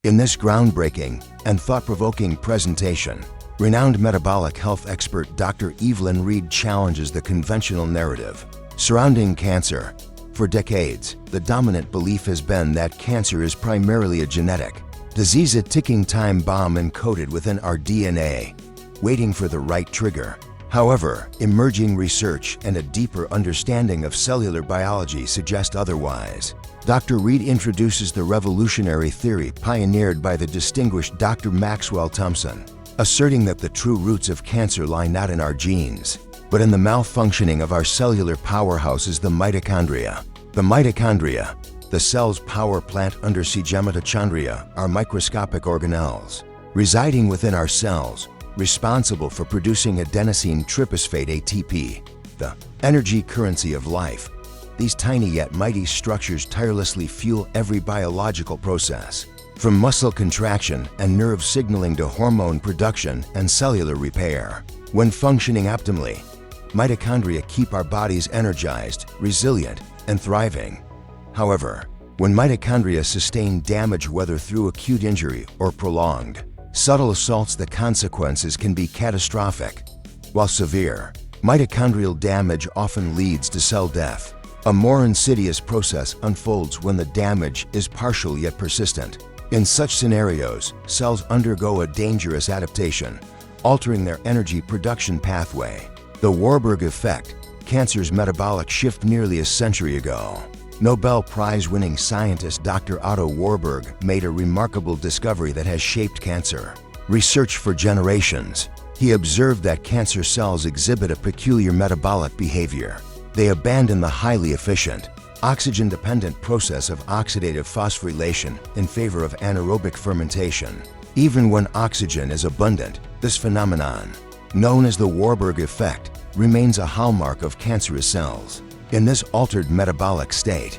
In this groundbreaking and thought-provoking presentation, renowned metabolic health expert Dr. Evelyn Reed challenges the conventional narrative surrounding cancer. For decades, the dominant belief has been that cancer is primarily a genetic disease, a ticking time bomb encoded within our DNA, waiting for the right trigger. However, emerging research and a deeper understanding of cellular biology suggest otherwise. Dr. Reed introduces the revolutionary theory pioneered by the distinguished Dr. Maxwell Thompson, asserting that the true roots of cancer lie not in our genes, but in the malfunctioning of our cellular powerhouses, the mitochondria. The mitochondria, the cell's power plant under siege. Mitochondria are microscopic organelles residing within our cells, responsible for producing adenosine triphosphate ATP, the energy currency of life. These tiny yet mighty structures tirelessly fuel every biological process, from muscle contraction and nerve signaling to hormone production and cellular repair. When functioning optimally, mitochondria keep our bodies energized, resilient, and thriving. However, when mitochondria sustain damage, whether through acute injury or prolonged subtle assaults, the consequences can be catastrophic. While severe, mitochondrial damage often leads to cell death. A more insidious process unfolds when the damage is partial yet persistent. In such scenarios, cells undergo a dangerous adaptation, altering their energy production pathway. The Warburg effect, cancer's metabolic shift. Nearly a century ago, Nobel Prize-winning scientist Dr. Otto Warburg made a remarkable discovery that has shaped cancer research for generations. He observed that cancer cells exhibit a peculiar metabolic behavior. They abandon the highly efficient, oxygen-dependent process of oxidative phosphorylation in favor of anaerobic fermentation. Even when oxygen is abundant, this phenomenon, known as the Warburg effect, remains a hallmark of cancerous cells. In this altered metabolic state,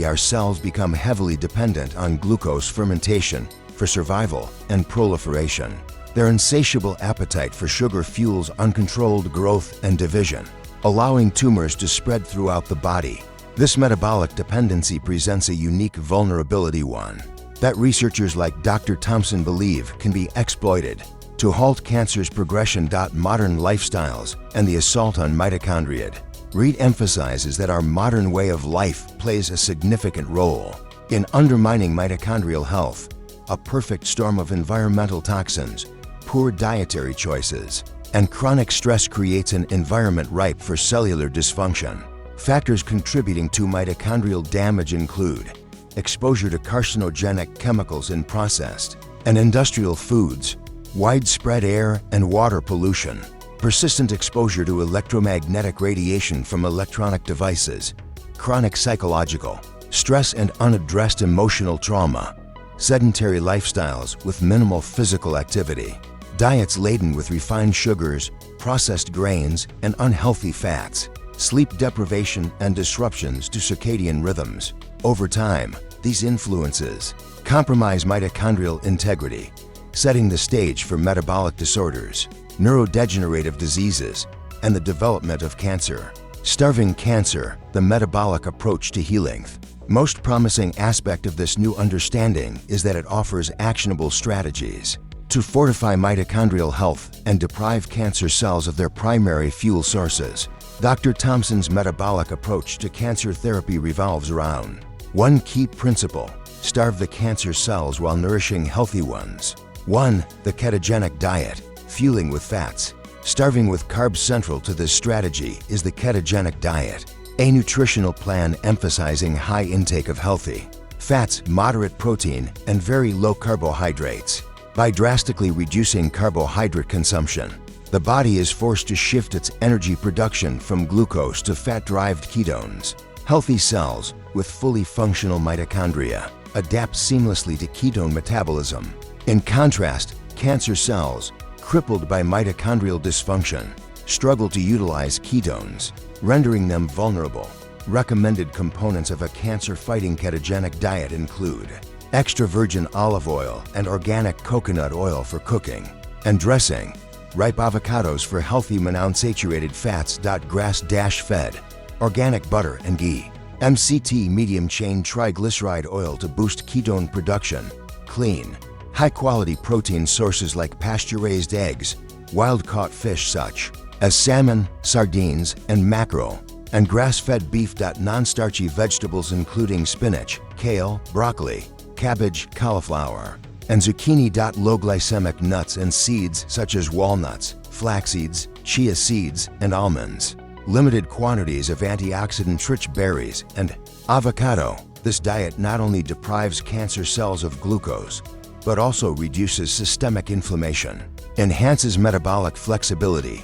our cells become heavily dependent on glucose fermentation for survival and proliferation. Their insatiable appetite for sugar fuels uncontrolled growth and division, allowing tumors to spread throughout the body. This metabolic dependency presents a unique vulnerability, one that researchers like Dr. Thompson believe can be exploited to halt cancer's progression. Modern lifestyles and the assault on mitochondria. Reed emphasizes that our modern way of life plays a significant role in undermining mitochondrial health. A perfect storm of environmental toxins, poor dietary choices, and chronic stress creates an environment ripe for cellular dysfunction. Factors contributing to mitochondrial damage include exposure to carcinogenic chemicals in processed and industrial foods, widespread air and water pollution, persistent exposure to electromagnetic radiation from electronic devices, chronic psychological stress and unaddressed emotional trauma, sedentary lifestyles with minimal physical activity, diets laden with refined sugars, processed grains, and unhealthy fats, sleep deprivation, and disruptions to circadian rhythms. Over time, these influences compromise mitochondrial integrity, setting the stage for metabolic disorders, neurodegenerative diseases, and the development of cancer. Starving cancer, the metabolic approach to healing. Most promising aspect of this new understanding is that it offers actionable strategies to fortify mitochondrial health and deprive cancer cells of their primary fuel sources. Dr. Thompson's metabolic approach to cancer therapy revolves around one key principle: starve the cancer cells while nourishing healthy ones. 1. The ketogenic diet, fueling with fats. Starving with carbs. Central to this strategy is the ketogenic diet, a nutritional plan emphasizing high intake of healthy fats, moderate protein, and very low carbohydrates. By drastically reducing carbohydrate consumption, the body is forced to shift its energy production from glucose to fat-derived ketones. Healthy cells with fully functional mitochondria adapt seamlessly to ketone metabolism. In contrast, cancer cells, crippled by mitochondrial dysfunction, struggle to utilize ketones, rendering them vulnerable. Recommended components of a cancer-fighting ketogenic diet include extra virgin olive oil and organic coconut oil for cooking and dressing, ripe avocados for healthy monounsaturated fats. Grass-fed, organic butter and ghee, MCT medium-chain triglyceride oil to boost ketone production, clean, high-quality protein sources like pasture-raised eggs, wild-caught fish such as salmon, sardines, and mackerel, and grass-fed beef. Non-starchy vegetables including spinach, kale, broccoli, cabbage, cauliflower, and zucchini. Low glycemic nuts and seeds such as walnuts, flax seeds, chia seeds, and almonds. Limited quantities of antioxidant-rich berries and avocado. This diet not only deprives cancer cells of glucose, but also reduces systemic inflammation, enhances metabolic flexibility,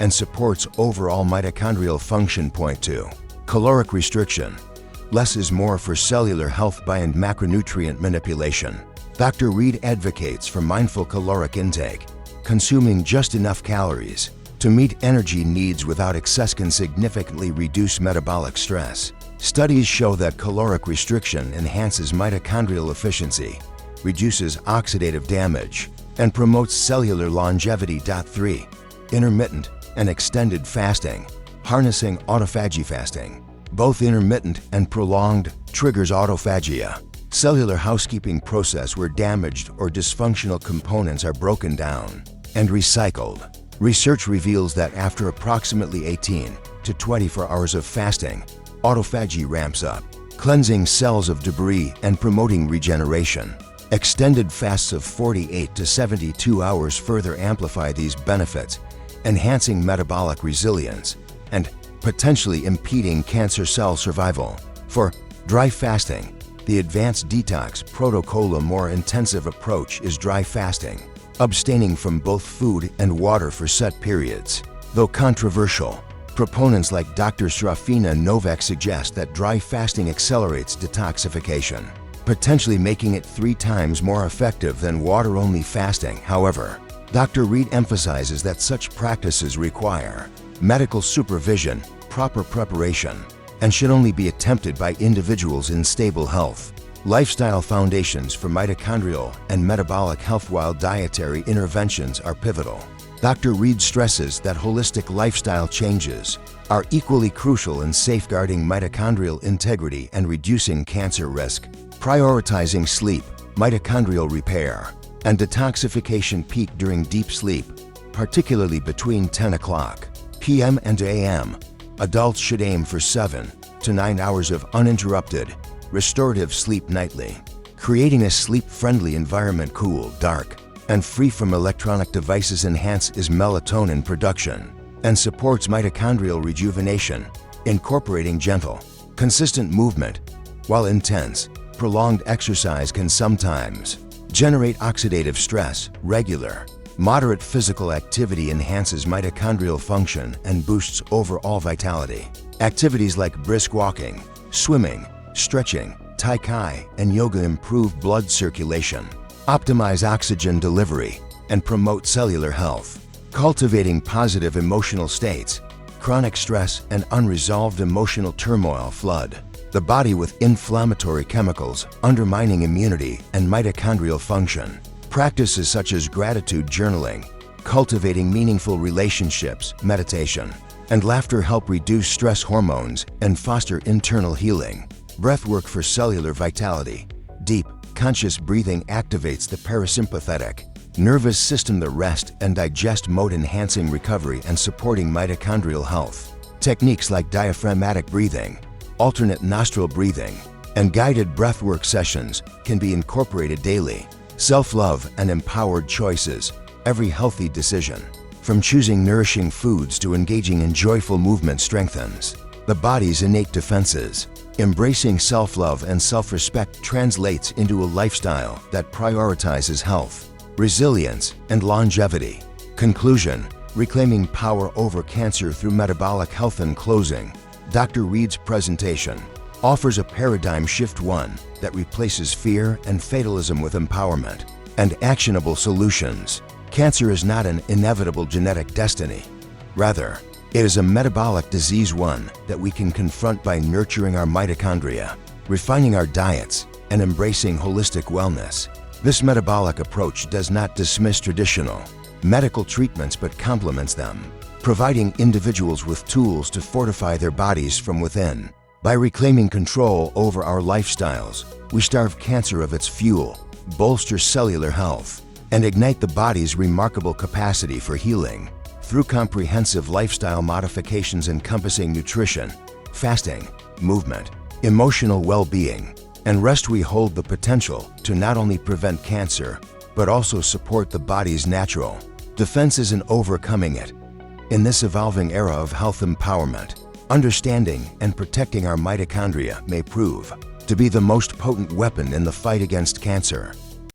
and supports overall mitochondrial function. Point 2. Caloric restriction. Less is more for cellular health by and macronutrient manipulation. Dr. Reed advocates for mindful caloric intake, consuming just enough calories to meet energy needs without excess can significantly reduce metabolic stress. Studies show that caloric restriction enhances mitochondrial efficiency, reduces oxidative damage, and promotes cellular longevity. 3. Intermittent and extended fasting. Harnessing autophagy. Fasting, both intermittent and prolonged, triggers autophagia, cellular housekeeping process where damaged or dysfunctional components are broken down and recycled. Research reveals that after approximately 18 to 24 hours of fasting, autophagy ramps up, cleansing cells of debris and promoting regeneration. Extended fasts of 48 to 72 hours further amplify these benefits, enhancing metabolic resilience and potentially impeding cancer cell survival. For dry fasting, the advanced detox protocol. A more intensive approach is dry fasting, abstaining from both food and water for set periods. Though controversial, proponents like Dr. Srafina Novak suggest that dry fasting accelerates detoxification, potentially making it 3 times more effective than water-only fasting. However, Dr. Reed emphasizes that such practices require medical supervision, proper preparation, and should only be attempted by individuals in stable health. Lifestyle foundations for mitochondrial and metabolic health. While dietary interventions are pivotal, Dr. Reed stresses that holistic lifestyle changes are equally crucial in safeguarding mitochondrial integrity and reducing cancer risk. Prioritizing sleep, mitochondrial repair, and detoxification peak during deep sleep, particularly between 10 o'clock p.m. and a.m. Adults should aim for 7 to 9 hours of uninterrupted, restorative sleep nightly, creating a sleep-friendly environment. Cool, dark, and free from electronic devices enhances melatonin production and supports mitochondrial rejuvenation, incorporating gentle, consistent movement. While intense, prolonged exercise can sometimes generate oxidative stress, regular, moderate physical activity enhances mitochondrial function and boosts overall vitality. Activities like brisk walking, swimming, stretching, tai chi, and yoga improve blood circulation, optimize oxygen delivery, and promote cellular health. Cultivating positive emotional states. Chronic stress and unresolved emotional turmoil flood the body with inflammatory chemicals, undermining immunity and mitochondrial function. Practices such as gratitude journaling, cultivating meaningful relationships, meditation, and laughter help reduce stress hormones and foster internal healing. Breathwork for cellular vitality. Deep, conscious breathing activates the parasympathetic nervous system, the rest and digest mode, enhancing recovery and supporting mitochondrial health. Techniques like diaphragmatic breathing, alternate nostril breathing, and guided breathwork sessions can be incorporated daily. Self-love and empowered choices. Every healthy decision, from choosing nourishing foods to engaging in joyful movement, strengthens the body's innate defenses. Embracing self-love and self-respect translates into a lifestyle that prioritizes health, resilience, and longevity. Conclusion: reclaiming power over cancer through metabolic health. In closing, Dr. Reed's presentation offers a paradigm shift, one that replaces fear and fatalism with empowerment and actionable solutions. Cancer is not an inevitable genetic destiny. Rather, it is a metabolic disease, one that we can confront by nurturing our mitochondria, refining our diets, and embracing holistic wellness. This metabolic approach does not dismiss traditional medical treatments but complements them, providing individuals with tools to fortify their bodies from within. By reclaiming control over our lifestyles, we starve cancer of its fuel bolster cellular health, and ignite the body's remarkable capacity for healing. Through comprehensive lifestyle modifications encompassing nutrition, fasting, movement, emotional well-being, and rest, we hold the potential to not only prevent cancer, but also support the body's natural defenses in overcoming it. In this evolving era of health empowerment, understanding and protecting our mitochondria may prove to be the most potent weapon in the fight against cancer.